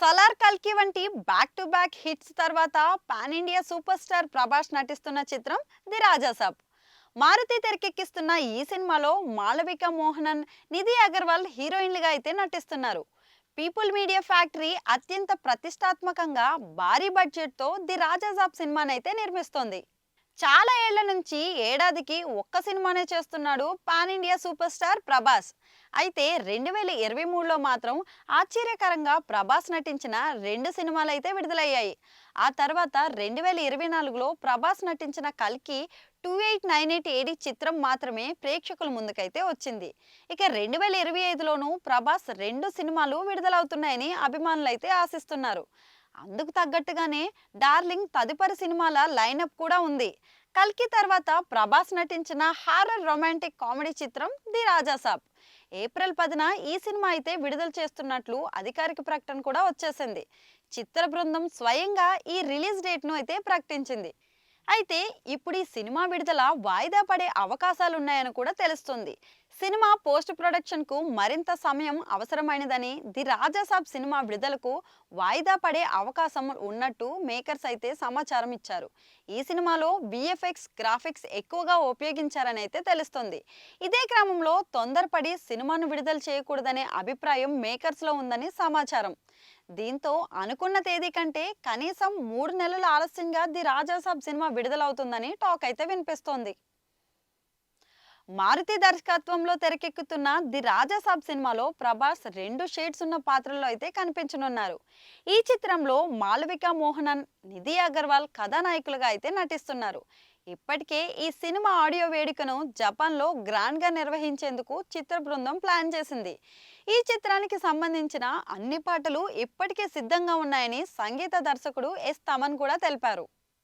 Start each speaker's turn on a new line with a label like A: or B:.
A: సలార్ కల్కి వంటి back to back hits తర్వాత pan India super star Prabhas నటిస్తున్న చిత్రం ది రాజాసాబ్. మారుతి తెరకెక్కిస్తున్న ఈ సినిమాలో మాళవిక మోహనన్, నిధి అగర్వాల్ హీరోయిన్లుగా అయితే నటిస్తున్నారు. పీపుల్ మీడియా ఫ్యాక్టరీ అత్యంత ప్రతిష్టాత్మకంగా భారీ బడ్జెట్తో ది రాజాసాబ్ సినిమానైతే నిర్మిస్తోంది. చాలా ఏళ్ల నుంచి ఏడాదికి ఒక్క సినిమానే చేస్తున్నాడు pan India super star Prabhas. అయితే 2023లో మాత్రం ఆశ్చర్యకరంగా ప్రభాస్ నటించిన 2 సినిమాలు అయితే విడుదలయ్యాయి. ఆ తర్వాత 2024లో ప్రభాస్ నటించిన కల్కి 2898 ఏడి చిత్రం మాత్రమే ప్రేక్షకుల ముందుకైతే వచ్చింది. ఇక 2025లోనూ ప్రభాస్ 2 సినిమాలు విడుదలవుతున్నాయని అభిమానులు అయితే ఆశిస్తున్నారు. అందుకు తగ్గట్టుగానే డార్లింగ్ తదుపరి సినిమాల లైనప్ కూడా ఉంది. కల్కి తర్వాత ప్రభాస్ నటించిన హారర్ రొమాంటిక్ కామెడీ చిత్రం ది రాజాసాబ్. ఏప్రిల్ 10న ఈ సినిమా అయితే విడుదల చేస్తున్నట్లు అధికారిక ప్రకటన కూడా వచ్చేసింది. చిత్ర బృందం స్వయంగా ఈ రిలీజ్ డేట్ను అయితే ప్రకటించింది. అయితే ఇప్పుడు ఈ సినిమా విడుదల వాయిదా పడే అవకాశాలు ఉన్నాయని కూడా తెలుస్తుంది. సినిమా పోస్ట్ ప్రొడక్షన్ కు మరింత సమయం అవసరమైనదని, ది రాజాసాబ్ సినిమా విడుదలకు వాయిదా పడే అవకాశం ఉన్నట్టు మేకర్స్ అయితే సమాచారం ఇచ్చారు. ఈ సినిమాలో విఎఫ్ఎక్స్ గ్రాఫిక్స్ ఎక్కువగా ఉపయోగించారని అయితే తెలుస్తుంది. ఇదే క్రమంలో తొందరపడి సినిమాను విడుదల చేయకూడదనే అభిప్రాయం మేకర్స్ లో ఉందని సమాచారం. దీంతో అనుకున్న తేదీ కంటే కనీసం 3 నెలలు ఆలస్యంగా ది రాజాసాబ్ సినిమా విడుదలవుతుందని టాక్ అయితే వినిపిస్తోంది. మారుతి దర్శకత్వంలో తెరకెక్కుతున్న ది రాజాసాబ్ సినిమాలో ప్రభాస్ 2 షేడ్స్ ఉన్న పాత్రలో అయితే కనిపించనున్నారు. ఈ చిత్రంలో మాళవిక మోహనన్, నిధి అగర్వాల్ కథానాయకులుగా అయితే నటిస్తున్నారు. ఇప్పటికే ఈ సినిమా ఆడియో వేడుకను జపాన్లో గ్రాండ్గా నిర్వహించేందుకు చిత్ర బృందం ప్లాన్ చేసింది. ఈ చిత్రానికి సంబంధించిన అన్ని పాటలు ఇప్పటికే సిద్ధంగా ఉన్నాయని సంగీత దర్శకుడు ఎస్ తమన్ కూడా తెలిపారు.